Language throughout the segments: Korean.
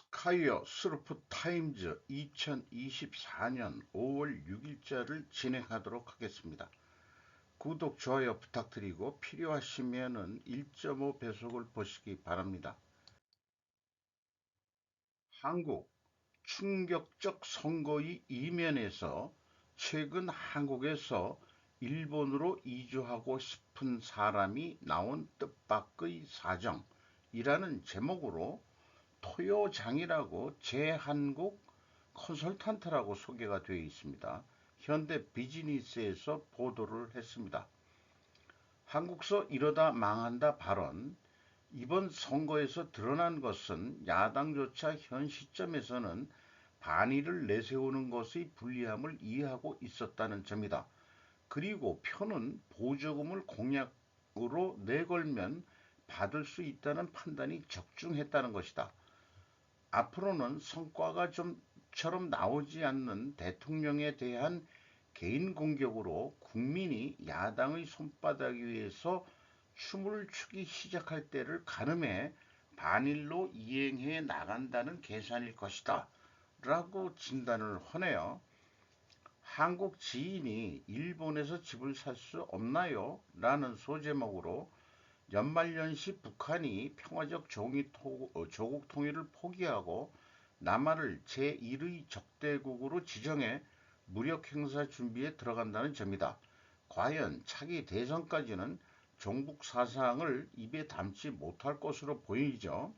스카이어 서프 타임즈 2024년 5월 6일자를 진행하도록 하겠습니다. 구독, 좋아요 부탁드리고 필요하시면 1.5배속을 보시기 바랍니다. 한국 충격적 선거의 이면에서 최근 한국에서 일본으로 이주하고 싶은 사람이 나온 뜻밖의 사정이라는 제목으로 토요장이라고 제한국 컨설턴트라고 소개가 되어 있습니다. 현대 비즈니스에서 보도를 했습니다. 한국서 이러다 망한다 발언. 이번 선거에서 드러난 것은 야당조차 현 시점에서는 반의를 내세우는 것의 불리함을 이해하고 있었다는 점이다. 그리고 표는 보조금을 공약으로 내걸면 받을 수 있다는 판단이 적중했다는 것이다. 앞으로는 성과가 좀처럼 나오지 않는 대통령에 대한 개인 공격으로 국민이 야당의 손바닥 위에서 춤을 추기 시작할 때를 가늠해 반일로 이행해 나간다는 계산일 것이다. 라고 진단을 하네요. 한국 지인이 일본에서 집을 살 수 없나요? 라는 소제목으로 연말연시 북한이 평화적 조국 통일을 포기하고 남한을 제1의 적대국으로 지정해 무력 행사 준비에 들어간다는 점이다. 과연 차기 대선까지는 종북 사상을 입에 담지 못할 것으로 보이죠.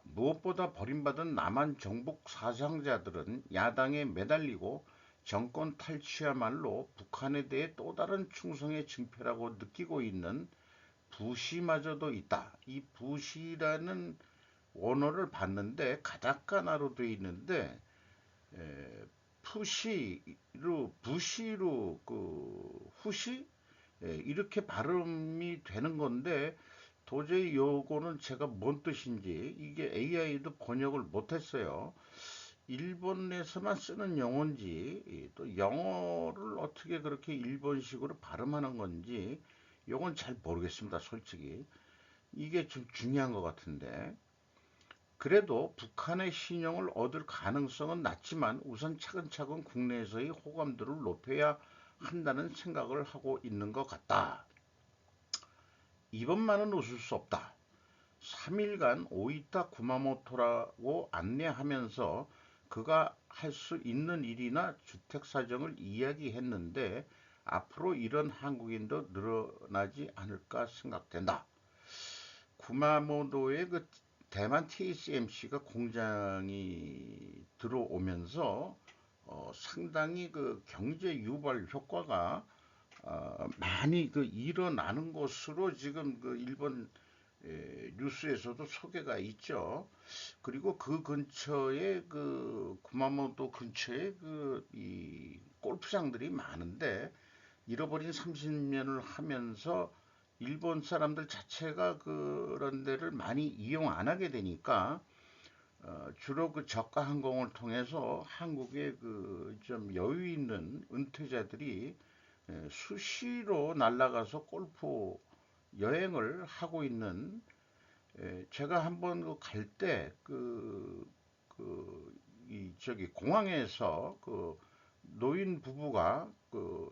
무엇보다 버림받은 남한 정복 사상자들은 야당에 매달리고 정권 탈취야말로 북한에 대해 또 다른 충성의 증표라고 느끼고 있는 부시마저도 있다. 이 부시라는 원어를 봤는데 가타카나로 되어 있는데 푸시로 부시로 후시 이렇게 발음이 되는 건데 도저히 요거는 제가 뭔 뜻인지 이게 AI도 번역을 못했어요. 일본에서만 쓰는 용어인지 또 영어를 어떻게 그렇게 일본식으로 발음하는 건지 요건 잘 모르겠습니다. 솔직히 이게 좀 중요한 것 같은데 그래도 북한의 신용을 얻을 가능성은 낮지만 우선 차근차근 국내에서의 호감도를 높여야 한다는 생각을 하고 있는 것 같다. 이번만은 웃을 수 없다. 3일간 오이타 구마모토라고 안내하면서 그가 할 수 있는 일이나 주택 사정을 이야기했는데 앞으로 이런 한국인도 늘어나지 않을까 생각된다. 구마모토의 그 대만 TSMC가 공장이 들어오면서 상당히 그 경제 유발 효과가 많이 그 일어나는 것으로 지금 그 일본 뉴스에서도 소개가 있죠. 그리고 그 근처에 그 구마모토 근처에 그 이 골프장들이 많은데 잃어버린 30년을 하면서 일본 사람들 자체가 그런 데를 많이 이용 안 하게 되니까 주로 그 저가 항공을 통해서 한국의 그 좀 여유 있는 은퇴자들이 수시로 날아가서 골프 여행을 하고 있는 제가 한번 그 갈 때 이 저기 공항에서 그 노인 부부가 그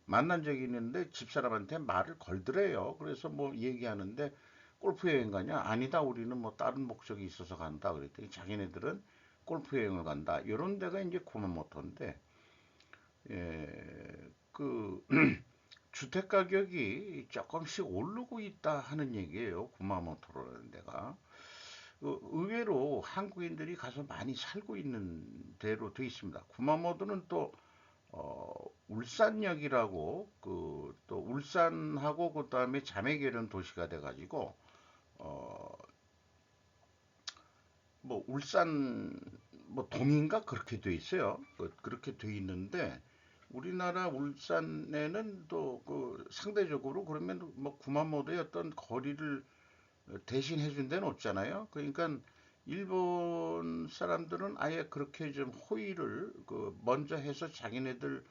만난 적이 있는데 집사람한테 말을 걸더래요. 그래서 뭐 얘기하는데 골프 여행 가냐? 아니다. 우리는 뭐 다른 목적이 있어서 간다. 그랬더니 자기네들은 골프 여행을 간다. 이런 데가 이제 구마모토인데 그 주택 가격이 조금씩 오르고 있다 하는 얘기예요. 구마모토라는 데가. 의외로 한국인들이 가서 많이 살고 있는 데로 되어 있습니다. 구마모토는 또 울산역이라고 또 울산하고 그다음에 자매결연 도시가 돼가지고 어, 뭐 울산 뭐 동인가 그렇게 돼 있어요. 그렇게 돼 있는데 우리나라 울산에는 또 그 상대적으로 그러면 뭐 구마모토의 어떤 거리를 대신해 준 데는 없잖아요. 그러니까 일본 사람들은 아예 그렇게 좀 호의를 그 먼저 해서 자기네들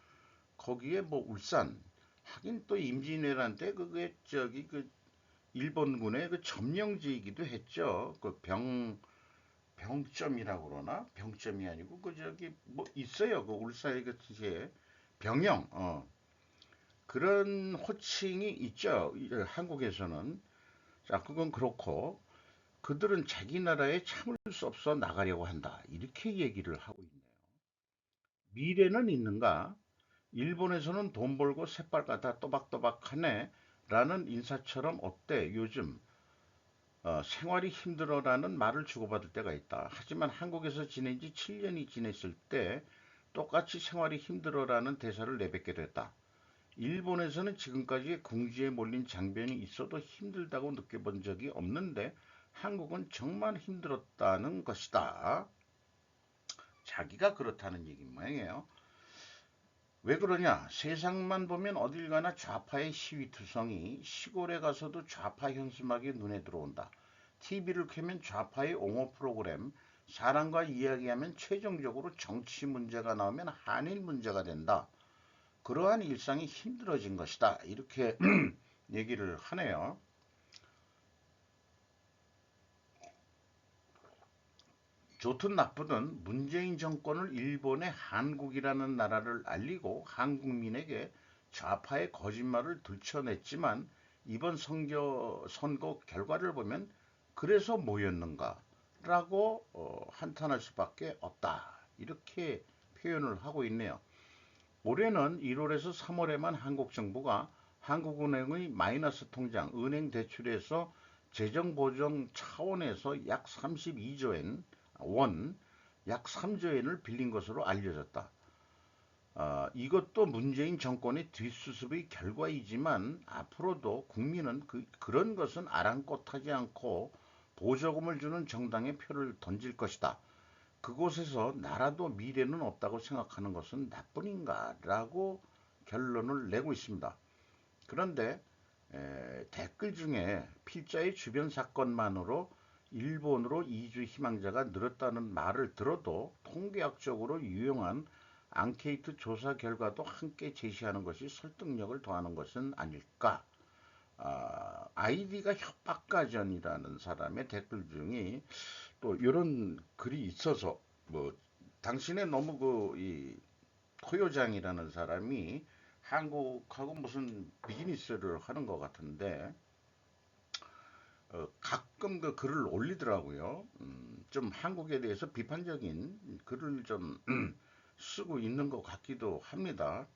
거기에 뭐 울산 하긴 또 임진왜란 때 그게 저기 그 일본군의 그 점령지이기도 했죠. 그 병점이라고 그러나? 병점이 아니고 그 저기 뭐 있어요. 그 울산의 그 지에 병영 그런 호칭이 있죠. 한국에서는. 자, 그건 그렇고 그들은 자기 나라에 참을 수 없어 나가려고 한다. 이렇게 얘기를 하고 있네요. 미래는 있는가? 일본에서는 돈 벌고 새빨갛다 또박또박하네 라는 인사처럼 어때 요즘 생활이 힘들어라는 말을 주고받을 때가 있다. 하지만 한국에서 지낸 지 7년이 지냈을 때 똑같이 생활이 힘들어라는 대사를 내뱉게 됐다. 일본에서는 지금까지 궁지에 몰린 장변이 있어도 힘들다고 느껴본 적이 없는데 한국은 정말 힘들었다는 것이다. 자기가 그렇다는 얘기 모양이에요. 왜 그러냐? 세상만 보면 어딜 가나 좌파의 시위투성이 시골에 가서도 좌파 현수막이 눈에 들어온다. TV를 켜면 좌파의 옹호 프로그램, 사람과 이야기하면 최종적으로 정치 문제가 나오면 한일 문제가 된다. 그러한 일상이 힘들어진 것이다. 이렇게 얘기를 하네요. 좋든 나쁘든 문재인 정권을 일본의 한국이라는 나라를 알리고 한국민에게 좌파의 거짓말을 들춰냈지만 이번 선거 결과를 보면 그래서 뭐였는가 라고 한탄할 수밖에 없다. 이렇게 표현을 하고 있네요. 올해는 1월에서 3월에만 한국 정부가 한국은행의 마이너스 통장, 은행 대출에서 재정 보정 차원에서 약 32조 원, 약 3조 엔을 빌린 것으로 알려졌다. 이것도 문재인 정권의 뒷수습의 결과이지만 앞으로도 국민은 그런 것은 아랑곳하지 않고 보조금을 주는 정당에 표를 던질 것이다. 그곳에서 나라도 미래는 없다고 생각하는 것은 나뿐인가라고 결론을 내고 있습니다. 그런데 댓글 중에 필자의 주변 사건만으로 일본으로 이주 희망자가 늘었다는 말을 들어도 통계학적으로 유용한 앙케이트 조사 결과도 함께 제시하는 것이 설득력을 더하는 것은 아닐까. 아이디가 협박가전이라는 사람의 댓글 중에 또 이런 글이 있어서 뭐 당신의 너무 이 토요장이라는 사람이 한국하고 무슨 비즈니스를 하는 것 같은데 가끔 그 글을 올리더라고요. 좀 한국에 대해서 비판적인 글을 좀 쓰고 있는 것 같기도 합니다.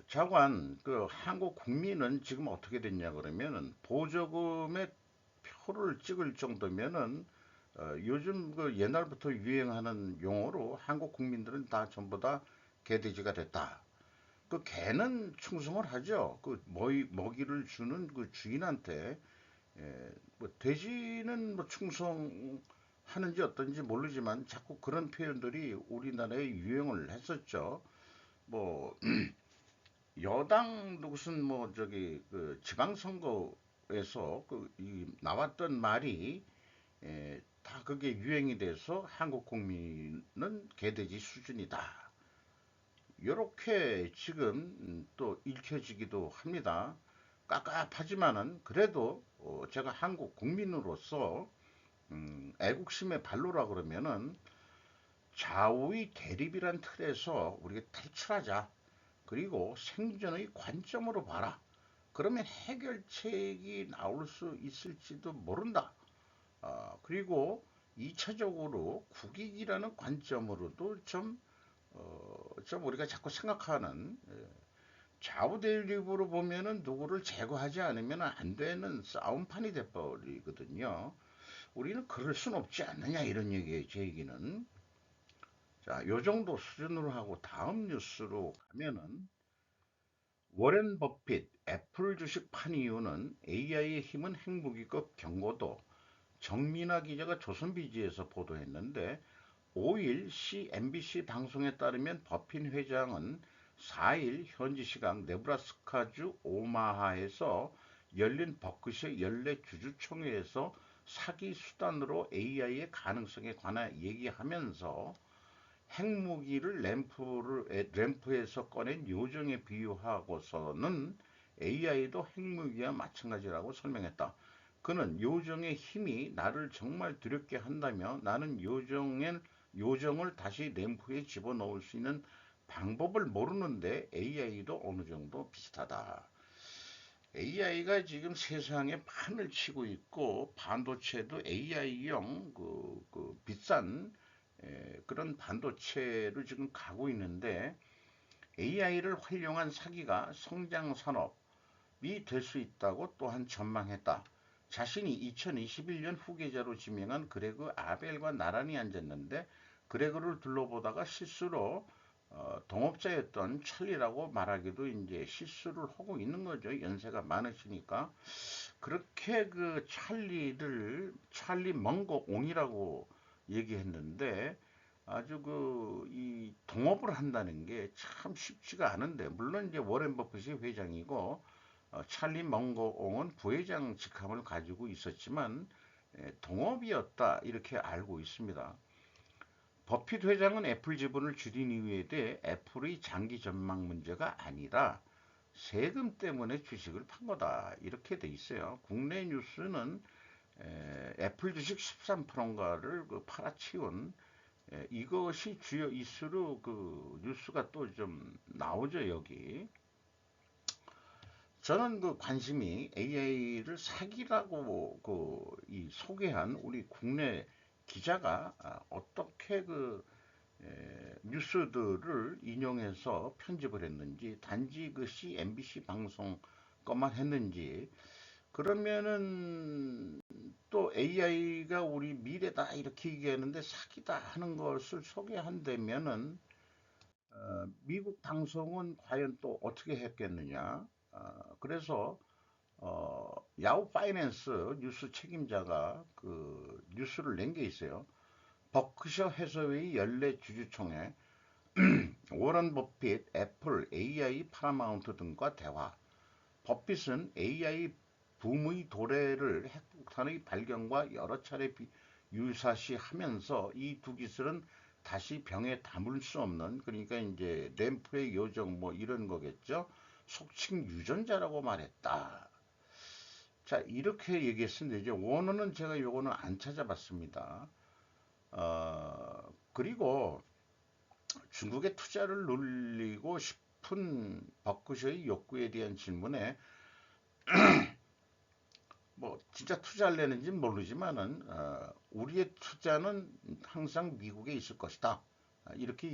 자관 그 한국 국민은 지금 어떻게 됐냐 그러면은 보조금의 표를 찍을 정도면은 요즘 그 옛날부터 유행하는 용어로 한국 국민들은 다 전부 다 개돼지가 됐다. 그 개는 충성을 하죠. 그 먹이를 주는 그 주인한테 뭐 돼지는 뭐 충성하는지 어떤지 모르지만 자꾸 그런 표현들이 우리나라에 유행을 했었죠. 뭐 여당 무슨 뭐 저기 그 지방선거에서 나왔던 말이 다 그게 유행이 돼서 한국 국민은 개돼지 수준이다. 이렇게 지금 또 읽혀지기도 합니다. 깝깝하지만은 그래도 제가 한국 국민으로서 애국심의 발로라 그러면은 좌우의 대립이란 틀에서 우리가 탈출하자. 그리고 생존의 관점으로 봐라. 그러면 해결책이 나올 수 있을지도 모른다. 그리고 2차적으로 국익이라는 관점으로도 좀 우리가 자꾸 생각하는 좌우 대립으로 보면은 누구를 제거하지 않으면 안 되는 싸움판이 돼버리거든요. 우리는 그럴 순 없지 않느냐 이런 얘기예요. 제 얘기는. 자, 요 정도 수준으로 하고 다음 뉴스로 가면은 워렌 버핏 애플 주식 판 이유는 AI의 힘은 핵무기급 경고도 정민아 기자가 조선비지에서 보도했는데 5일 CNBC 방송에 따르면 버핏 회장은 4일 현지 시각 네브라스카주 오마하에서 열린 버크셔 연례 주주총회에서 사기 수단으로 AI의 가능성에 관해 얘기하면서 핵무기를 램프에서 꺼낸 요정에 비유하고서는 AI도 핵무기와 마찬가지라고 설명했다. 그는 요정의 힘이 나를 정말 두렵게 한다며 나는 요정을 다시 램프에 집어넣을 수 있는 방법을 모르는데 AI도 어느 정도 비슷하다. AI가 지금 세상에 판을 치고 있고 반도체도 AI용 비싼 그런 반도체로 지금 가고 있는데 AI를 활용한 사기가 성장 산업이 될 수 있다고 또한 전망했다. 자신이 2021년 후계자로 지명한 그레그 아벨과 나란히 앉았는데 그레그를 둘러보다가 실수로 동업자였던 찰리라고 말하기도 이제 실수를 하고 있는 거죠. 연세가 많으시니까. 그렇게 그 찰리 먼거 옹이라고 얘기했는데 아주 이 동업을 한다는 게 참 쉽지가 않은데 물론 이제 워렌 버핏이 회장이고 찰리 먼거옹은 부회장 직함을 가지고 있었지만 동업이었다 이렇게 알고 있습니다. 버핏 회장은 애플 지분을 줄인 이유에 대해 애플의 장기 전망 문제가 아니라 세금 때문에 주식을 판 거다 이렇게 돼 있어요. 국내 뉴스는 애플 주식 13%인가를 팔아치운 이것이 주요 이슈로 그 뉴스가 또 좀 나오죠 여기. 저는 그 관심이 AI를 사기라고 이 소개한 우리 국내 기자가 어떻게 뉴스들을 인용해서 편집을 했는지 단지 그 MBC 방송 것만 했는지 그러면은 또 AI가 우리 미래다 이렇게 얘기하는데 사기다 하는 것을 소개한다면은 미국 방송은 과연 또 어떻게 했겠느냐? 그래서 야후 파이낸스 뉴스 책임자가 그 뉴스를 낸 게 있어요. 버크셔 해서웨이 연례 주주총회 워런 버핏, 애플, AI, 파라마운트 등과 대화. 버핏은 AI 붐의 도래를 핵폭탄의 발견과 여러 차례 유사시하면서 이 두 기술은 다시 병에 담을 수 없는 그러니까 이제 램프의 요정 뭐 이런 거겠죠. 속칭 유전자라고 말했다. 자 이렇게 얘기했습니다. 이제 원어는 제가 요거는 안 찾아봤습니다. 그리고 중국의 투자를 늘리고 싶은 버크셔의 욕구에 대한 질문에 뭐 진짜 투자할려는지는 모르지만은 우리의 투자는 항상 미국에 있을 것이다. 이렇게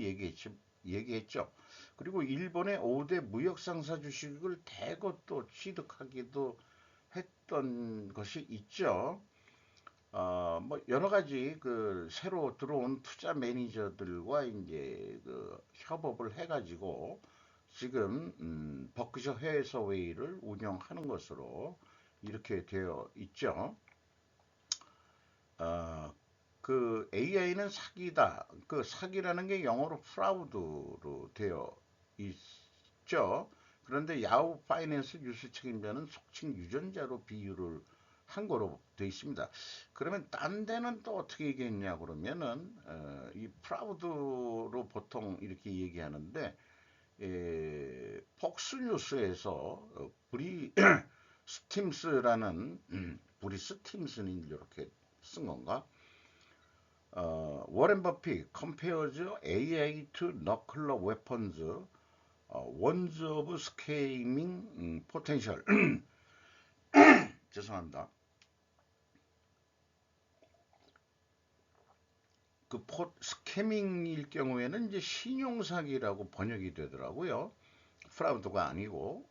얘기했죠. 그리고 일본의 5대 무역상사 주식을 대거 또 취득하기도 했던 것이 있죠. 뭐 여러 가지 그 새로 들어온 투자 매니저들과 이제 그 협업을 해가지고 지금 버크셔 해서웨이를 운영하는 것으로 이렇게 되어 있죠. 그 AI는 사기다. 그 사기라는 게 영어로 프라우드로 되어 있죠. 그런데 야후 파이낸스 뉴스 책임자는 속칭 유전자로 비유를 한 거로 되어 있습니다. 그러면 딴 데는 또 어떻게 얘기했냐 그러면은 이 프라우드로 보통 이렇게 얘기하는데 폭스뉴스에서 브리 스팀스라는 브리스 팀슨이 이렇게 쓴 건가? 워렌 버핏 compares AI to nuclear weapons, ones of scaling potential. 죄송합니다. 스캐밍일 경우에는 이제 신용사기라고 번역이 되더라고요. 프라우드가 아니고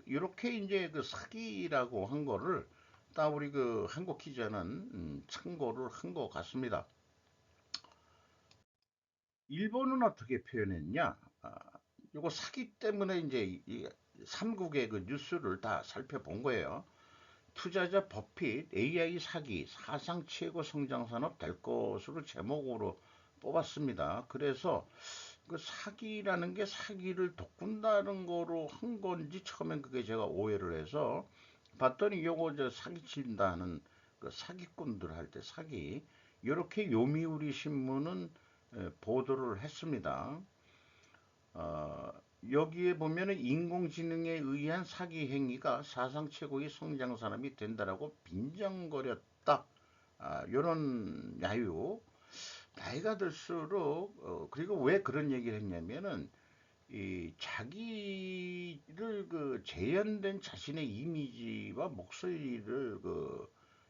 이렇게 이제 그 사기라고 한 거를 딱 우리 그 한국 기자는 참고를 한 것 같습니다. 일본은 어떻게 표현했냐? 요거 사기 때문에 이제 이 삼국의 그 뉴스를 다 살펴본 거예요. 투자자 버핏 AI 사기 사상 최고 성장 산업 될 것으로 제목으로 뽑았습니다. 그래서 그 사기라는 게 사기를 돋군다는 거로 한 건지 처음엔 그게 제가 오해를 해서 봤더니 요거 저 사기친다는 그 사기꾼들 할 때 사기 이렇게 요미우리 신문은 보도를 했습니다. 어, 여기에 보면은 인공지능에 의한 사기 행위가 사상 최고의 성장 산업이 된다라고 빈정거렸다. 요런 야유. 나이가 들수록, 그리고 왜 그런 얘기를 했냐면은, 이 자기를 재현된 자신의 이미지와 목소리를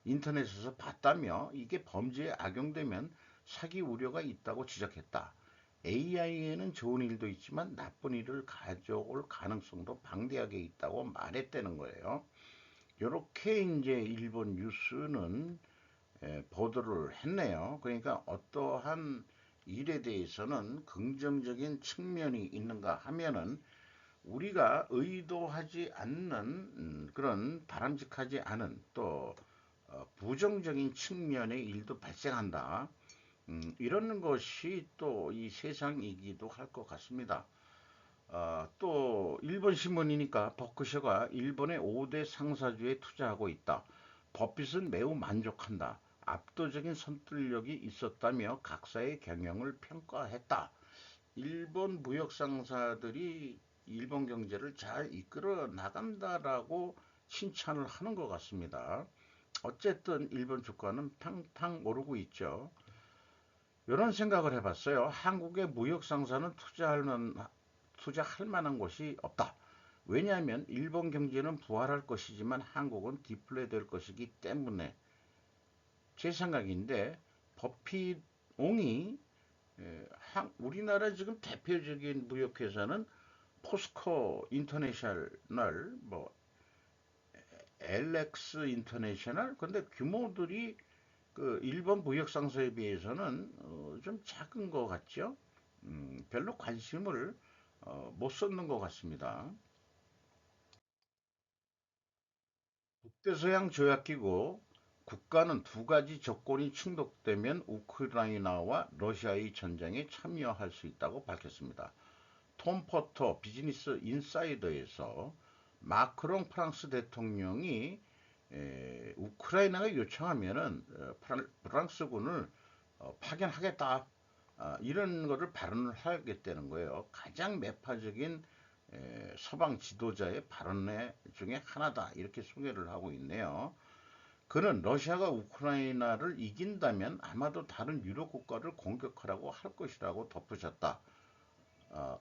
인터넷에서 봤다며 이게 범죄에 악용되면 사기 우려가 있다고 지적했다. AI에는 좋은 일도 있지만 나쁜 일을 가져올 가능성도 방대하게 있다고 말했다는 거예요. 이렇게 이제 일본 뉴스는 보도를 했네요. 그러니까 어떠한 일에 대해서는 긍정적인 측면이 있는가 하면은 우리가 의도하지 않는 그런 바람직하지 않은 또 부정적인 측면의 일도 발생한다. 이런 것이 또 이 세상이기도 할 것 같습니다. 또 일본 신문이니까 버크셔가 일본의 5대 상사주에 투자하고 있다. 버핏은 매우 만족한다. 압도적인 선들력이 있었다며 각사의 경영을 평가했다. 일본 무역 상사들이 일본 경제를 잘 이끌어 나간다라고 칭찬을 하는 것 같습니다. 어쨌든 일본 주가는 팡팡 오르고 있죠. 이런 생각을 해봤어요. 한국의 무역 상사는 투자할 만한 곳이 없다. 왜냐하면 일본 경제는 부활할 것이지만 한국은 디플레 될 것이기 때문에 제 생각인데 버핏옹이 우리나라 지금 대표적인 무역회사는 포스코 인터내셔널, 뭐 LX 인터내셔널, 근데 규모들이 일본 무역 상사에 비해서는 좀 작은 것 같죠? 별로 관심을 못 쏟는 것 같습니다. 북대서양 조약기구 국가는 두 가지 조건이 충족되면 우크라이나와 러시아의 전쟁에 참여할 수 있다고 밝혔습니다. 톰 포터 비즈니스 인사이더에서 마크롱 프랑스 대통령이 우크라이나가 요청하면은 프랑스군을 파견하겠다, 이런 거를 발언을 하겠다는 거예요. 가장 매파적인 서방 지도자의 발언 중에 하나다 이렇게 소개를 하고 있네요. 그는 러시아가 우크라이나를 이긴다면 아마도 다른 유럽 국가를 공격하라고 할 것이라고 덧붙였다.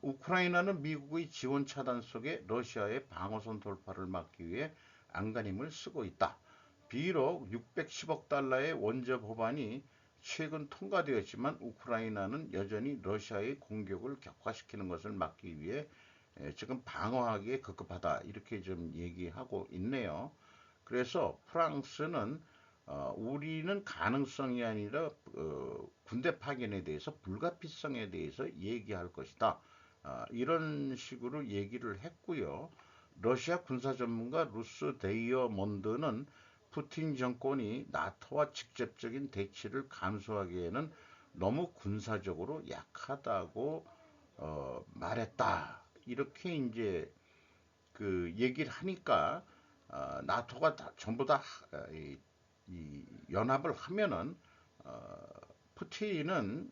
우크라이나는 미국의 지원 차단 속에 러시아의 방어선 돌파를 막기 위해 안간힘을 쓰고 있다. 비록 610억 달러의 원조 법안이 최근 통과되었지만 우크라이나는 여전히 러시아의 공격을 격화시키는 것을 막기 위해 지금 방어하기에 급급하다 이렇게 좀 얘기하고 있네요. 그래서 프랑스는 우리는 가능성이 아니라 군대 파견에 대해서 불가피성에 대해서 얘기할 것이다. 이런 식으로 얘기를 했고요. 러시아 군사 전문가 루스 데이어몬드는 푸틴 정권이 나토와 직접적인 대치를 감수하기에는 너무 군사적으로 약하다고 말했다. 이렇게 이제 얘기를 하니까 나토가 전부 다 이 연합을 하면은 푸틴은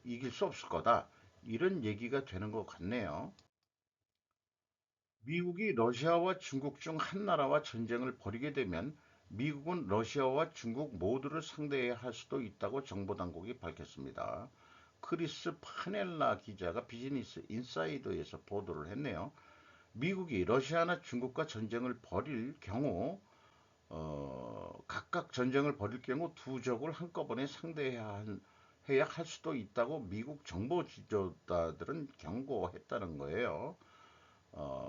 이길 수 없을 거다. 이런 얘기가 되는 것 같네요. 미국이 러시아와 중국 중 한 나라와 전쟁을 벌이게 되면 미국은 러시아와 중국 모두를 상대해야 할 수도 있다고 정보당국이 밝혔습니다. 크리스 파넬라 기자가 비즈니스 인사이더에서 보도를 했네요. 미국이 러시아나 중국과 전쟁을 벌일 경우 각각 전쟁을 벌일 경우 두 적을 한꺼번에 해야 할 수도 있다고 미국 정보 지도자들은 경고했다는 거예요.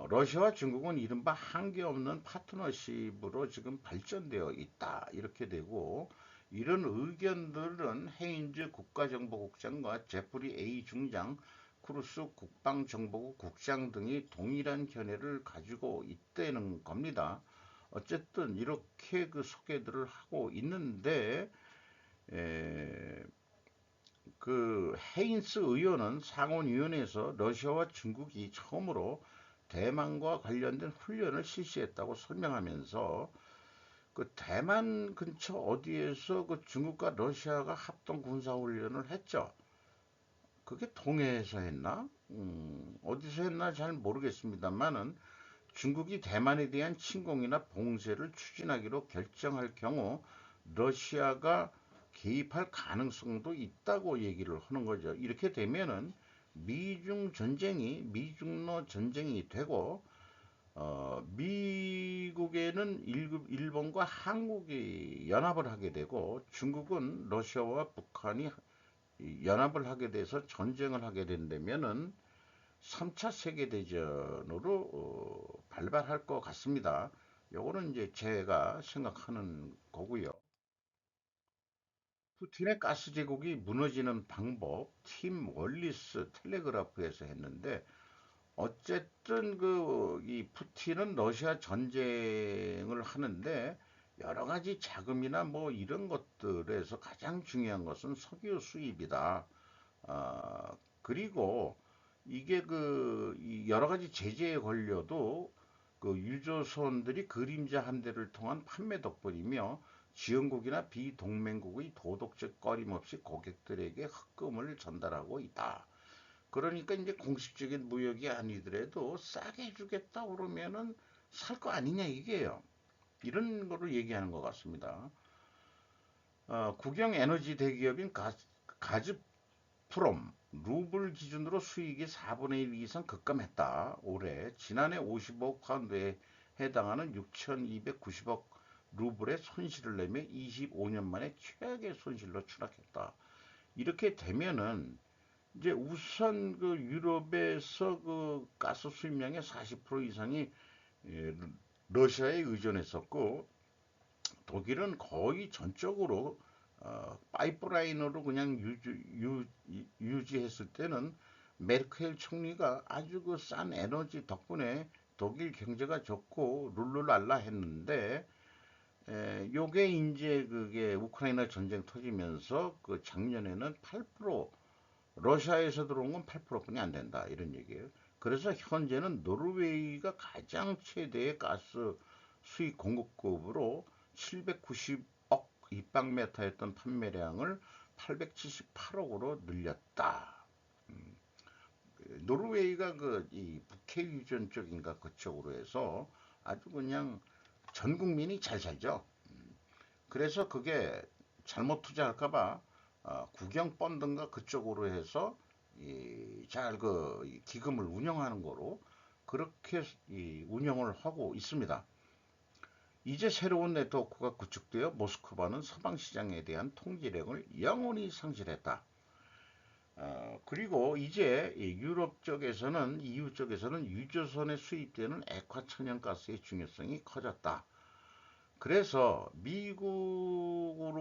러시아와 중국은 이른바 한계 없는 파트너십으로 지금 발전되어 있다. 이렇게 되고, 이런 의견들은 헤인즈 국가정보국장과 제프리 A 중장, 크루스 국방정보국 국장 등이 동일한 견해를 가지고 있다는 겁니다. 어쨌든 이렇게 소개들을 하고 있는데, 에, 헤인스 의원은 상원위원회에서 러시아와 중국이 처음으로 대만과 관련된 훈련을 실시했다고 설명하면서 대만 근처 어디에서 중국과 러시아가 합동 군사 훈련을 했죠. 그게 동해에서 했나? 어디서 했나 잘 모르겠습니다만은 중국이 대만에 대한 침공이나 봉쇄를 추진하기로 결정할 경우 러시아가 개입할 가능성도 있다고 얘기를 하는 거죠. 이렇게 되면은 미중러 전쟁이 되고 미국에는 일본과 한국이 연합을 하게 되고 중국은 러시아와 북한이 연합을 하게 돼서 전쟁을 하게 된다면은 3차 세계대전으로 발발할 것 같습니다. 요거는 이제 제가 생각하는 거고요. 푸틴의 가스 제국이 무너지는 방법, 팀 월리스 텔레그라프에서 했는데 어쨌든 이 푸틴은 러시아 전쟁을 하는데 여러 가지 자금이나 뭐 이런 것들에서 가장 중요한 것은 석유 수입이다. 그리고 이게 이 여러 가지 제재에 걸려도 그 유조선들이 그림자 함대를 통한 판매 덕분이며 지원국이나 비동맹국의 도덕적 꺼림없이 고객들에게 흑금을 전달하고 있다. 그러니까 이제 공식적인 무역이 아니더라도 싸게 주겠다 그러면은 살 거 아니냐 이게요. 이런 거를 얘기하는 것 같습니다. 국영 에너지 대기업인 가즈프롬 루블 기준으로 수익이 4분의 1 이상 급감했다. 올해 지난해 50억 파운드에 해당하는 6,290억 루블의 손실을 내며 25년 만에 최악의 손실로 추락했다. 이렇게 되면은 이제 우선 그 유럽에서 그 가스 수입량의 40% 이상이 예, 러시아에 의존했었고 독일은 거의 전적으로 파이프라인으로 그냥 유지했을 때는 메르켈 총리가 아주 그 싼 에너지 덕분에 독일 경제가 좋고 룰루랄라 했는데 요게 이제 그게 우크라이나 전쟁 터지면서 그 작년에는 8% 러시아에서 들어온 건 8%뿐이 안 된다 이런 얘기예요. 그래서 현재는 노르웨이가 가장 최대의 가스 수입 공급국으로 790억 입방메타였던 판매량을 878억으로 늘렸다. 노르웨이가 이 북해 유전 쪽인가 그쪽으로 해서 아주 그냥 전 국민이 잘 살죠. 그래서 그게 잘못 투자할까봐 국영 펀드인가 그쪽으로 해서 잘 기금을 운영하는 거로 그렇게 운영을 하고 있습니다. 이제 새로운 네트워크가 구축되어 모스크바는 서방 시장에 대한 통제력을 영원히 상실했다. 그리고 이제 유럽 쪽에서는 EU 쪽에서는 유조선에 수입되는 액화 천연가스의 중요성이 커졌다. 그래서 미국으로부터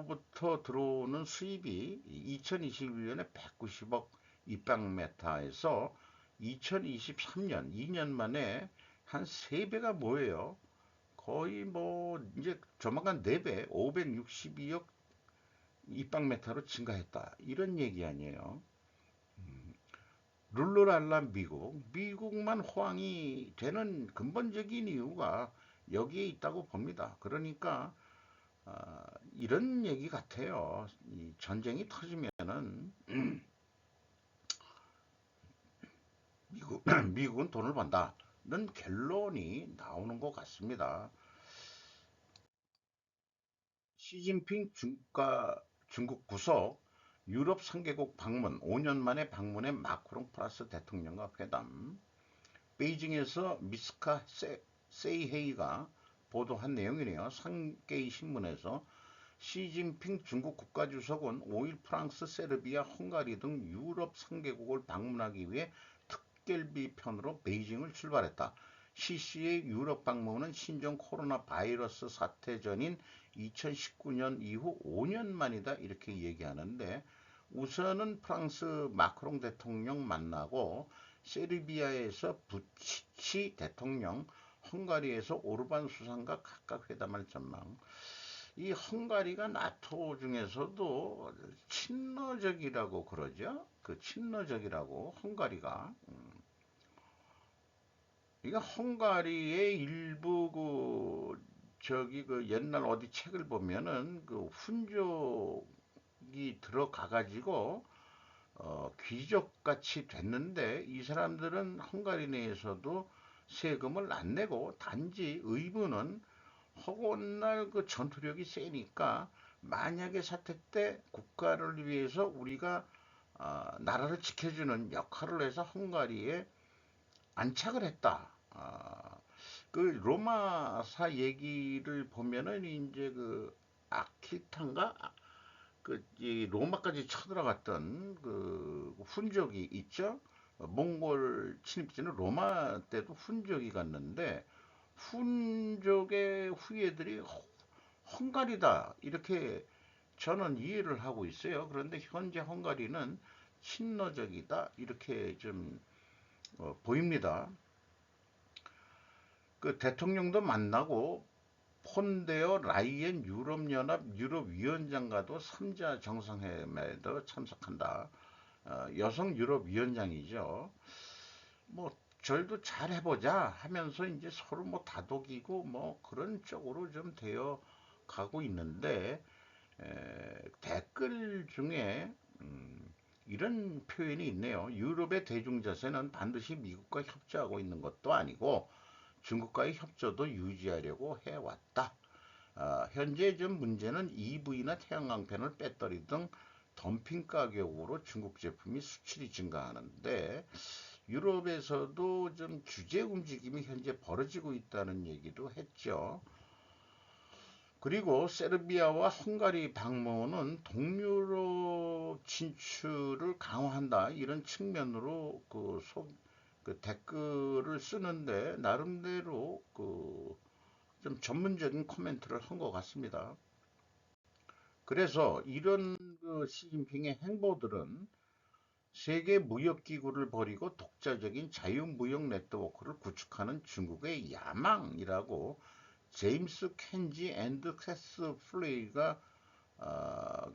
들어오는 수입이 2021년에 190억 입방메타에서 2023년 2년 만에 한 3배가 뭐예요? 거의 뭐 이제 조만간 4배 562억 입방메타로 증가했다. 이런 얘기 아니에요. 룰루랄라 미국만 호황이 되는 근본적인 이유가 여기에 있다고 봅니다. 그러니까 이런 얘기 같아요. 이 전쟁이 터지면은 미국은 돈을 번다는 결론이 나오는 것 같습니다. 시진핑 중국 부석 유럽 3개국 방문 5년 만에 방문해 마크롱 프랑스 대통령과 회담 베이징에서 미스카 세이헤이가 보도한 내용이네요. 상계이 신문에서 시진핑 중국 국가주석은 5일 프랑스, 세르비아, 헝가리 등 유럽 3개국을 방문하기 위해 특별비 편으로 베이징을 출발했다. 시씨의 유럽 방문은 신종 코로나 바이러스 사태 전인 2019년 이후 5년 만이다 이렇게 얘기하는데 우선은 프랑스 마크롱 대통령 만나고 세르비아에서 부치치 대통령, 헝가리에서 오르반 수상과 각각 회담할 전망. 이 헝가리가 나토 중에서도 친러적이라고 그러죠. 그 친러적이라고 헝가리가. 이게 헝가리의 일부 그 옛날 어디 책을 보면은 그 훈족이 들어가 가지고 귀족같이 됐는데 이 사람들은 헝가리 내에서도 세금을 안 내고 단지 의무는 허구날 그 전투력이 세니까 만약에 사태 때 국가를 위해서 우리가 나라를 지켜주는 역할을 해서 헝가리에 안착을 했다. 그 로마사 얘기를 보면은 이제 그 아키탄가 이 로마까지 쳐들어갔던 그 훈적이 있죠. 몽골 침입지는 로마 때도 훈적이 갔는데 훈적의 후예들이 헝가리다 이렇게 저는 이해를 하고 있어요. 그런데 현재 헝가리는 친러적이다 이렇게 좀 보입니다. 그 대통령도 만나고 폰데어 라이엔 유럽연합 유럽위원장과도 3자 정상회담에도 참석한다. 여성 유럽위원장이죠. 뭐 절도 잘 해보자 하면서 이제 서로 뭐 다독이고 뭐 그런 쪽으로 좀 되어 가고 있는데 댓글 중에 이런 표현이 있네요. 유럽의 대중자세는 반드시 미국과 협조하고 있는 것도 아니고 중국과의 협조도 유지하려고 해왔다. 현재 좀 문제는 EV나 태양광 패널, 배터리 등 덤핑 가격으로 중국 제품이 수출이 증가하는데 유럽에서도 좀 규제 움직임이 현재 벌어지고 있다는 얘기도 했죠. 그리고 세르비아와 헝가리 방문은 동유럽 진출을 강화한다 이런 측면으로 그 댓글을 쓰는데 나름대로 그 좀 전문적인 코멘트를 한 것 같습니다. 그래서 이런 그 시진핑의 행보들은 세계 무역기구를 버리고 독자적인 자유무역 네트워크를 구축하는 중국의 야망이라고 제임스 켄지 앤드 캐스 플레이가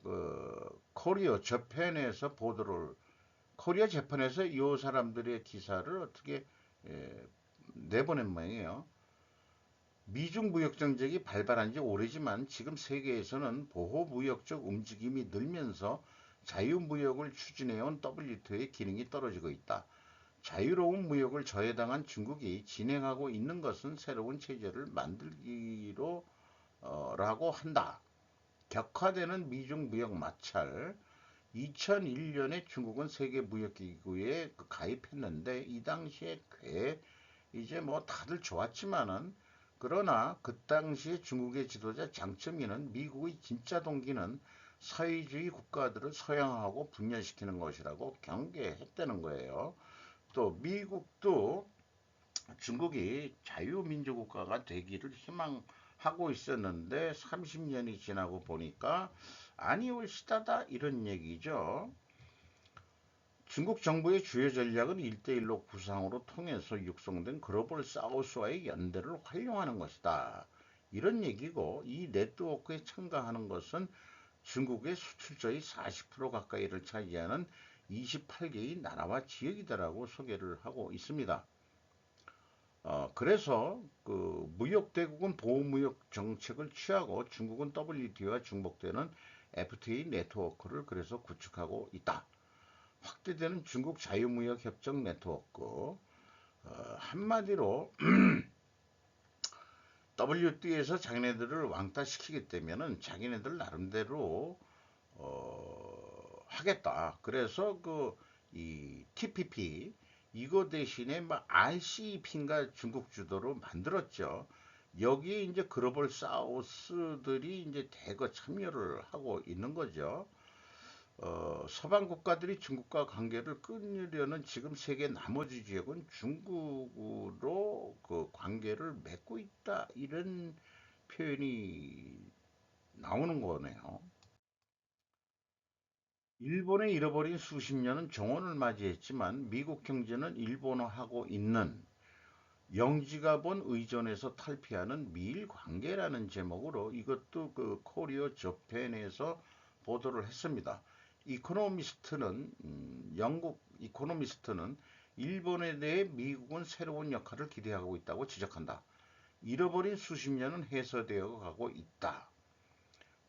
그 코리아 재팬에서 보도를 코리아 재팬에서 이 사람들의 기사를 어떻게 에, 내보낸 모양이에요. 미중 무역 정책이 발발한 지 오래지만 지금 세계에서는 보호무역적 움직임이 늘면서 자유무역을 추진해온 WTO의 기능이 떨어지고 있다. 자유로운 무역을 저해당한 중국이 진행하고 있는 것은 새로운 체제를 만들기로 라고 한다. 격화되는 미중 무역 마찰. 2001년에 중국은 세계무역기구에 가입했는데 이 당시에 이제 뭐 다들 좋았지만은 그러나 그 당시에 중국의 지도자 장점이는 미국의 진짜 동기는 사회주의 국가들을 서양화하고 분열시키는 것이라고 경계했다는 거예요. 또 미국도 중국이 자유민주국가가 되기를 희망하고 있었는데 30년이 지나고 보니까 아니올시다다 이런 얘기죠. 중국 정부의 주요 전략은 1대1로 구상으로 통해서 육성된 글로벌 사우스와의 연대를 활용하는 것이다. 이런 얘기고 이 네트워크에 참가하는 것은 중국의 수출처의 40% 가까이를 차지하는 28개의 나라와 지역이다라고 소개를 하고 있습니다. 그래서 그 무역대국은 보호무역 정책을 취하고 중국은 WTO와 중복되는 FTA 네트워크를 그래서 구축하고 있다. 확대되는 중국 자유무역 협정 네트워크. 한마디로 WTO에서 자기네들을 왕따시키기 때문에 자기네들 나름대로 하겠다. 그래서 그 이 TPP 이거 대신에 막 RCEP인가 중국 주도로 만들었죠. 여기에 이제 글로벌 사우스들이 이제 대거 참여를 하고 있는 거죠. 서방 국가들이 중국과 관계를 끊으려는 지금 세계 나머지 지역은 중국으로 그 관계를 맺고 있다. 이런 표현이 나오는 거네요. 일본의 잃어버린 수십 년은 종언을 맞이했지만 미국 경제는 일본어하고 있는 영지가 본 의존에서 탈피하는 미일 관계라는 제목으로 이것도 그 코리어 저펜에서 보도를 했습니다. 이코노미스트는 영국 이코노미스트는 일본에 대해 미국은 새로운 역할을 기대하고 있다고 지적한다. 잃어버린 수십 년은 해소되어 가고 있다.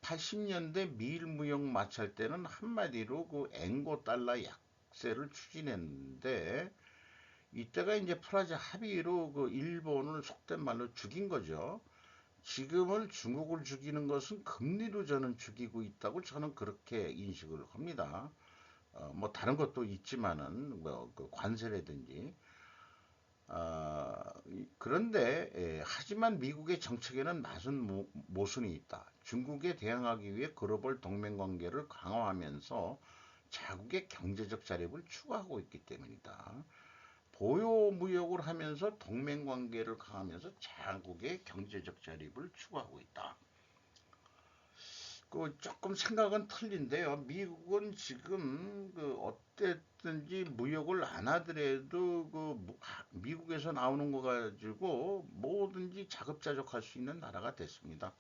80년대 미일 무역 마찰 때는 한마디로 그 앵고 달러 억세를 추진했는데 이때가 이제 프라자 합의로 그 일본을 속된 말로 죽인 거죠. 지금은 중국을 죽이는 것은 금리로 저는 죽이고 있다고 저는 그렇게 인식을 합니다. 뭐 다른 것도 있지만은 뭐그 관세라든지 그런데 하지만 미국의 정책에는 맞은 모순이 있다. 중국에 대항하기 위해 글로벌 동맹 관계를 강화하면서 자국의 경제적 자립을 추구하고 있기 때문이다. 보호 무역을 하면서 동맹 관계를 강화하면서 자국의 경제적 자립을 추구하고 있다. 그 조금 생각은 틀린데요. 미국은 지금 그 어땠든지 무역을 안 하더라도 그 미국에서 나오는 거 가지고 뭐든지 자급자족할 수 있는 나라가 됐습니다.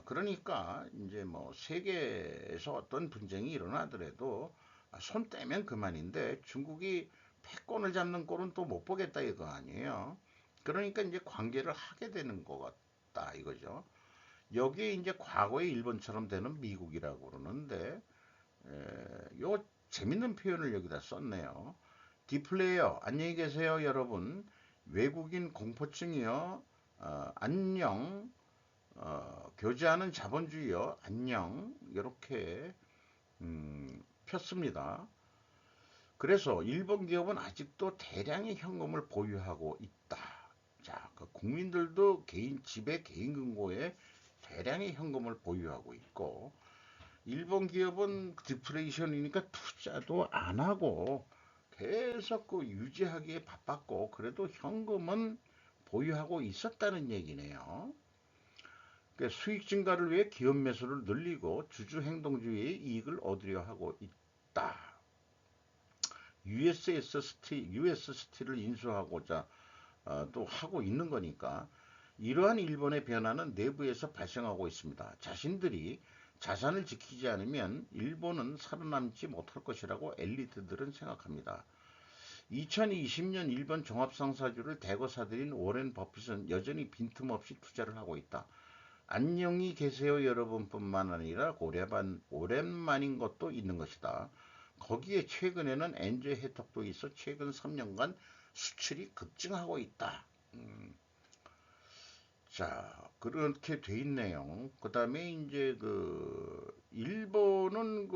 그러니까 이제 뭐 세계에서 어떤 분쟁이 일어나더라도 손 떼면 그만인데 중국이 패권을 잡는 꼴은 또 못 보겠다 이거 아니에요. 그러니까 이제 관계를 하게 되는 것 같다 이거죠. 여기에 이제 과거의 일본처럼 되는 미국이라고 그러는데 요 재밌는 표현을 여기다 썼네요. 디플레이어 안녕히 계세요 여러분. 외국인 공포증이요. 안녕. 교제하는 자본주의요. 안녕. 이렇게 폈습니다. 그래서 일본 기업은 아직도 대량의 현금을 보유하고 있다. 자, 그 국민들도 개인 집에 개인 금고에 대량의 현금을 보유하고 있고 일본 기업은 디플레이션이니까 투자도 안 하고 계속 그 유지하기에 바빴고 그래도 현금은 보유하고 있었다는 얘기네요. 그러니까 수익 증가를 위해 기업 매수를 늘리고 주주 행동주의의 이익을 얻으려 하고 있다. US 스틸을 인수하고자 또 하고 있는 거니까 이러한 일본의 변화는 내부에서 발생하고 있습니다. 자신들이 자산을 지키지 않으면 일본은 살아남지 못할 것이라고 엘리트들은 생각합니다. 2020년 일본 종합상사주를 대거 사들인 오렌 버핏은 여전히 빈틈없이 투자를 하고 있다. 안녕히 계세요 여러분뿐만 아니라 오랜만인 것도 있는 것이다. 거기에 최근에는 엔저 혜택도 있어 최근 3년간 수출이 급증하고 있다. 자, 그렇게 돼 있네요. 그 다음에 이제 일본은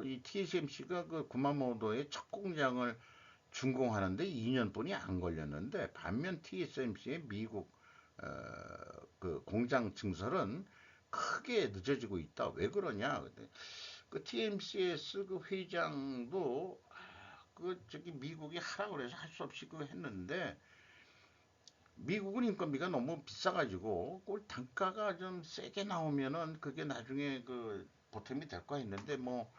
이 TSMC가 그 구마모토의 첫 공장을 준공하는데 2년뿐이 안 걸렸는데 반면 TSMC의 미국 어, 그 공장 증설은 크게 늦어지고 있다. 왜 그러냐? 그 TMCS 그 회장도 그 저기 미국이 하라 그래서 할 수 없이 그 했는데 미국은 인건비가 너무 비싸가지고 그 단가가 좀 세게 나오면은 그게 나중에 그 보탬이 될 거 했는데 뭐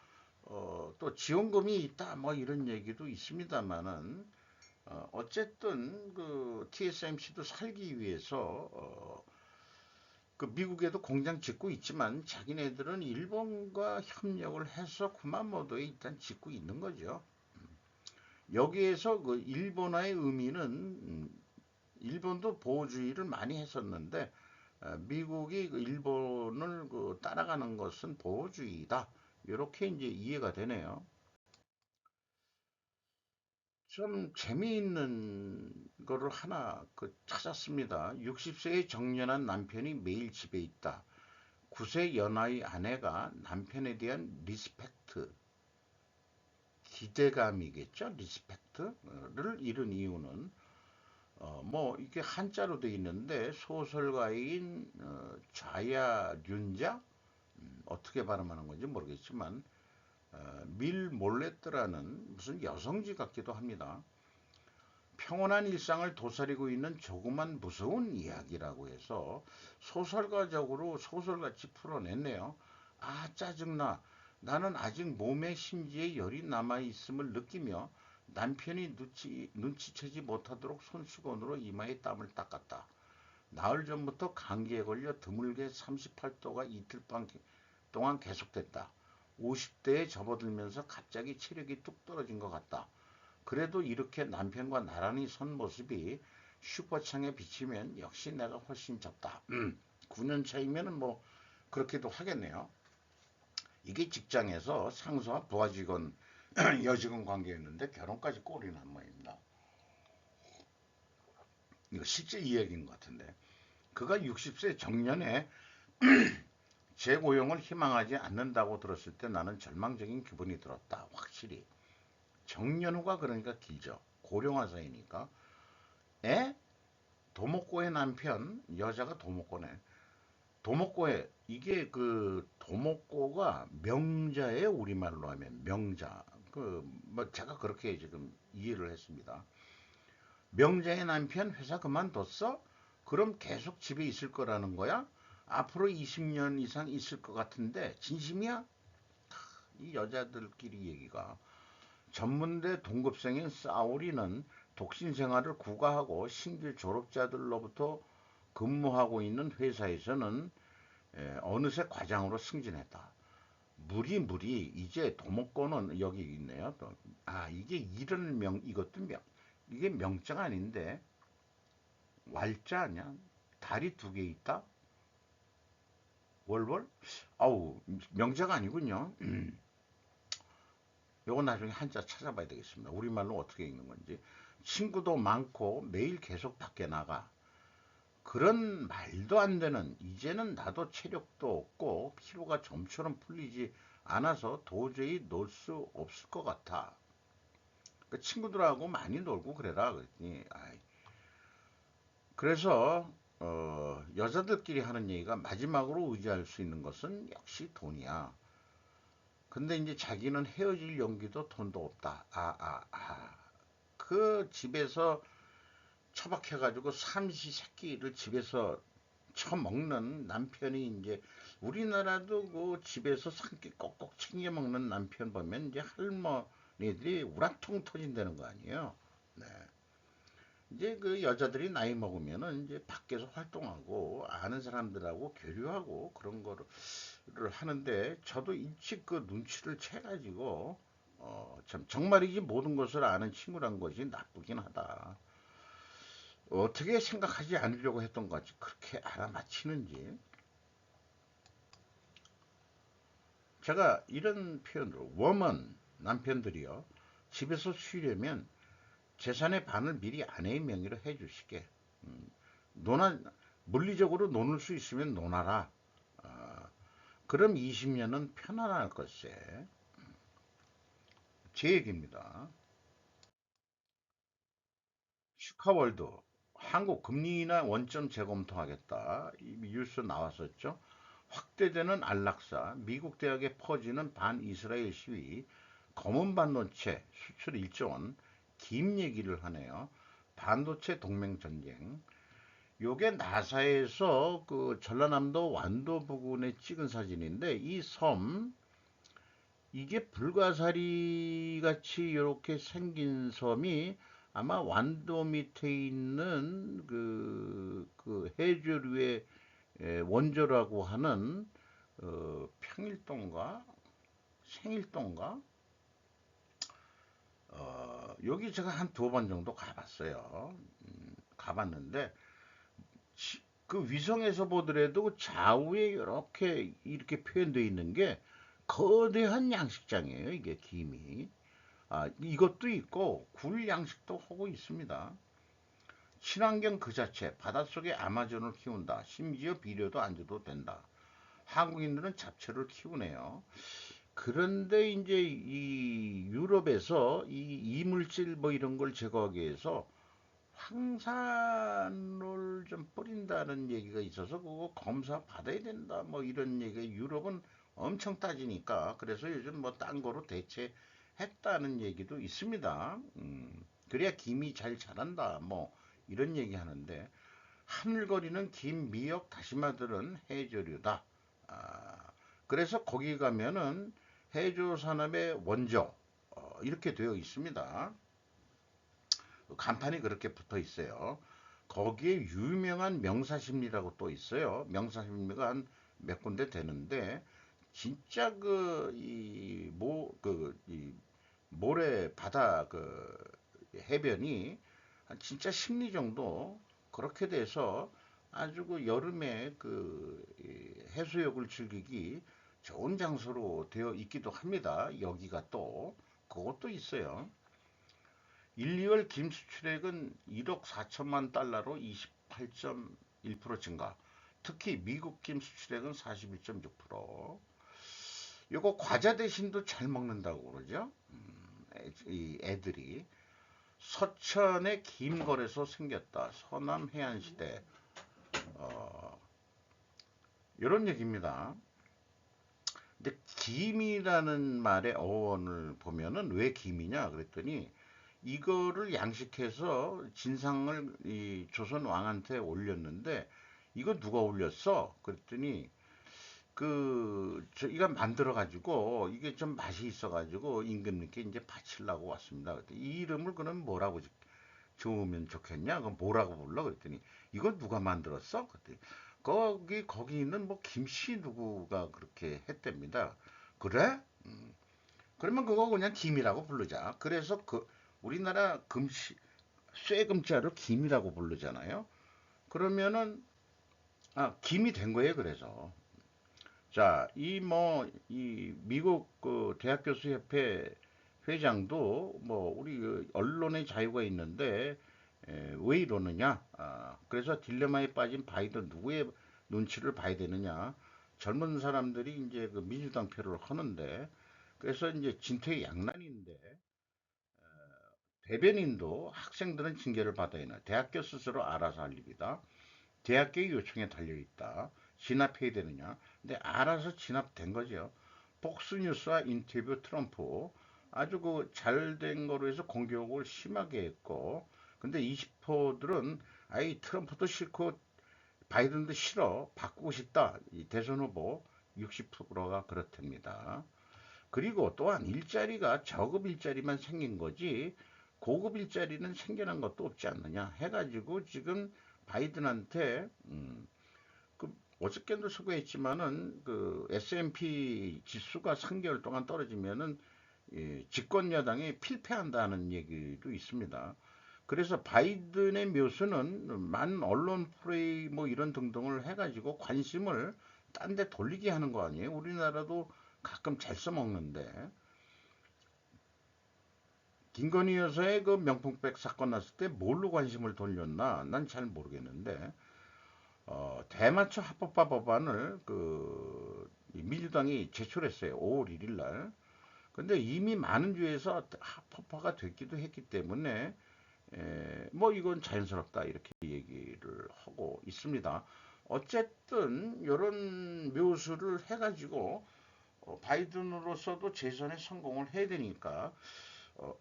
또 지원금이 있다 뭐 이런 얘기도 있습니다만은 어쨌든 그 TSMC도 살기 위해서 그 미국에도 공장 짓고 있지만 자기네들은 일본과 협력을 해서 구마모토에 일단 짓고 있는 거죠. 여기에서 그 일본화의 의미는 일본도 보호주의를 많이 했었는데 미국이 그 일본을 그 따라가는 것은 보호주의다. 이렇게 이제 이해가 되네요. 좀 재미있는 거를 하나 그 찾았습니다. 60세의 정년한 남편이 매일 집에 있다. 9세 연하의 아내가 남편에 대한 리스펙트, 기대감이겠죠? 리스펙트를 잃은 이유는 뭐 이게 한자로 되어 있는데 소설가인 좌야 어떻게 발음하는 건지 모르겠지만 밀 몰레트라는 무슨 여성지 같기도 합니다. 평온한 일상을 도사리고 있는 조그만 무서운 이야기라고 해서 소설가적으로 소설같이 풀어냈네요. 아, 짜증나. 나는 아직 몸에 심지에 열이 남아있음을 느끼며 남편이 눈치채지 못하도록 손수건으로 이마에 땀을 닦았다. 나흘 전부터 감기에 걸려 드물게 38도가 이틀 동안 계속됐다. 50대에 접어들면서 갑자기 체력이 뚝 떨어진 것 같다. 그래도 이렇게 남편과 나란히 선 모습이 슈퍼창에 비치면 역시 내가 훨씬 적다. 9년 차이면은 뭐 그렇게도 하겠네요. 이게 직장에서 상사와 부하 직원 여직원 관계였는데 결혼까지 꼴이 난 모양입니다. 이거 실제 이야기인 것 같은데 그가 60세 정년에 재고용을 희망하지 않는다고 들었을 때 나는 절망적인 기분이 들었다. 확실히 정년 후가 그러니까 길죠. 고령화 사이니까. 에? 도목고의 남편 여자가 도목고네. 도목고에 이게 그 도목고가 명자예요. 우리말로 하면 명자. 그 뭐 제가 그렇게 지금 이해를 했습니다. 명자의 남편 회사 그만뒀어? 그럼 계속 집에 있을 거라는 거야? 앞으로 20년 이상 있을 것 같은데 진심이야? 이 여자들끼리 얘기가 전문대 동급생인 사오리는 독신 생활을 구가하고 신규 졸업자들로부터 근무하고 있는 회사에서는 어느새 과장으로 승진했다. 무리 이제 도목고는 여기 있네요. 또. 아 이게 이런 명 이것도 명 이게 명자가 아닌데 왈자 아니야? 달이 두 개 있다? 월월? 아우 명자가 아니군요. 요거 나중에 한자 찾아봐야 되겠습니다. 우리말로 어떻게 읽는 건지. 친구도 많고 매일 계속 밖에 나가. 그런 말도 안 되는 이제는 나도 체력도 없고 피로가 좀처럼 풀리지 않아서 도저히 놀 수 없을 것 같아. 그 친구들하고 많이 놀고 그래라 그랬더니 그래서 여자들끼리 하는 얘기가 마지막으로 의지할 수 있는 것은 역시 돈이야. 근데 이제 자기는 헤어질 용기도 돈도 없다. 그 집에서 처박혀가지고 삼시세끼를 집에서 처먹는 남편이 이제 우리나라도 그 집에서 한 끼 꼭꼭 챙겨 먹는 남편 보면 이제 할머니들이 우라통 터진다는 거 아니에요. 네. 이제 그 여자들이 나이 먹으면은 이제 밖에서 활동하고 아는 사람들하고 교류하고 그런 거를 하는데 저도 일찍 그 눈치를 채가지고 참 정말이지 모든 것을 아는 친구란 것이 나쁘긴 하다. 어떻게 생각하지 않으려고 했던 건지 그렇게 알아맞히는지 제가 이런 표현으로 워먼 남편들이요 집에서 쉬려면 재산의 반을 미리 아내의 명의로 해주시게 논한 물리적으로 노는 수 있으면 논하라. 그럼 20년은 편안할 것세. 제 얘기입니다. 슈카월드 한국 금리 인하 원점 재검토하겠다. 이 뉴스 나왔었죠. 확대되는 안락사, 미국 대학에 퍼지는 반이스라엘 시위, 검은 반도체 수출 1조 원, 김 얘기를 하네요. 반도체 동맹 전쟁. 요게 나사에서 그 전라남도 완도 부근에 찍은 사진인데 이 섬 이게 불가사리 같이 이렇게 생긴 섬이 아마 완도 밑에 있는 그 해조류의 원조라고 하는 평일동가 생일동가 여기 제가 한 두 번 정도 가봤어요. 가봤는데 그 위성에서 보더라도 좌우에 이렇게 표현되어 있는 게 거대한 양식장이에요. 이게 김이. 이것도 있고 굴 양식도 하고 있습니다. 친환경 그 자체 바닷속에 아마존을 키운다. 심지어 비료도 안 줘도 된다. 한국인들은 잡초를 키우네요. 그런데 이제 이 유럽에서 이 이물질 뭐 이런 걸 제거하기 위해서 황산을 좀 뿌린다는 얘기가 있어서 그거 검사 받아야 된다 뭐 이런 얘기가 유럽은 엄청 따지니까 그래서 요즘 뭐 딴 거로 대체했다는 얘기도 있습니다. 그래야 김이 잘 자란다 뭐 이런 얘기 하는데 하늘거리는 김, 미역, 다시마들은 해조류다. 그래서 거기 가면은 해조 산업의 원조 이렇게 되어 있습니다. 간판이 그렇게 붙어 있어요. 거기에 유명한 명사심리라고 또 있어요. 명사심리가 한 몇 군데 되는데 진짜 이 모래 바다 해변이 진짜 심리 정도 그렇게 돼서 아주 그 여름에 해수욕을 즐기기 좋은 장소로 되어 있기도 합니다. 여기가 또 그것도 있어요. 1, 2월 김수출액은 1억 4천만 달러로 28.1% 증가. 특히 미국 김수출액은 41.6%. 요거 과자 대신도 잘 먹는다고 그러죠. 이 애들이. 서천의 김거래소 생겼다. 서남 해안시대. 어, 이런 얘기입니다. 근데 김이라는 말의 어원을 보면은 왜 김이냐 그랬더니 이거를 양식해서 진상을 이 조선 왕한테 올렸는데 이거 누가 올렸어? 그랬더니 이거 만들어 가지고 이게 좀 맛이 있어 가지고 임금님께 이제 바치려고 왔습니다. 그랬더니 이 이름을 그럼 뭐라고 좋으면 좋겠냐? 그럼 뭐라고 불러? 그랬더니 이거 누가 만들었어? 그랬더니 거기 있는 뭐 김씨 누구가 그렇게 했답니다. 그래? 그러면 그거 그냥 김이라고 부르자. 그래서 우리나라 쇠금자를 김이라고 부르잖아요. 그러면은 김이 된 거예요. 그래서 자, 이 미국 그 대학교수협회 회장도 뭐 우리 그 언론의 자유가 있는데 왜 이러느냐? 그래서 딜레마에 빠진 바이든 누구의 눈치를 봐야 되느냐? 젊은 사람들이 이제 그 민주당 표를 하는데 그래서 이제 진퇴양난인데 대변인도 학생들은 징계를 받아야 하나 대학교 스스로 알아서 할 일이다. 대학교의 요청에 달려 있다. 진압해야 되느냐? 근데 알아서 진압된 거죠. 폭스뉴스와 인터뷰 트럼프 아주 그 잘된 거로 해서 공격을 심하게 했고, 근데 20%들은 아이 트럼프도 싫고 바이든도 싫어 바꾸고 싶다. 이 대선 후보 60%가 그렇답니다. 그리고 또한 일자리가 저급 일자리만 생긴 거지 고급 일자리는 생겨난 것도 없지 않느냐 해가지고 지금 바이든한테 그 어저께도 수고했지만은 그 S&P 지수가 3개월 동안 떨어지면은 집권 여당이 필패한다는 얘기도 있습니다. 그래서 바이든의 묘수는 많은 언론 프레이 뭐 이런 등등을 해가지고 관심을 딴데 돌리게 하는 거 아니에요? 우리나라도 가끔 잘 써먹는데 김건희 여사의 그 명품백 사건 났을 때 뭘로 관심을 돌렸나? 난 잘 모르겠는데 대마초 합법화 법안을 민주당이 제출했어요. 5월 1일 날. 근데 이미 많은 주에서 합법화가 됐기도 했기 때문에 뭐 이건 자연스럽다 이렇게 얘기를 하고 있습니다. 어쨌든 이런 묘수를 해가지고 바이든으로서도 재선에 성공을 해야 되니까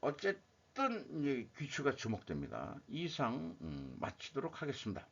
어쨌든 이제 귀추가 주목됩니다. 이상 마치도록 하겠습니다.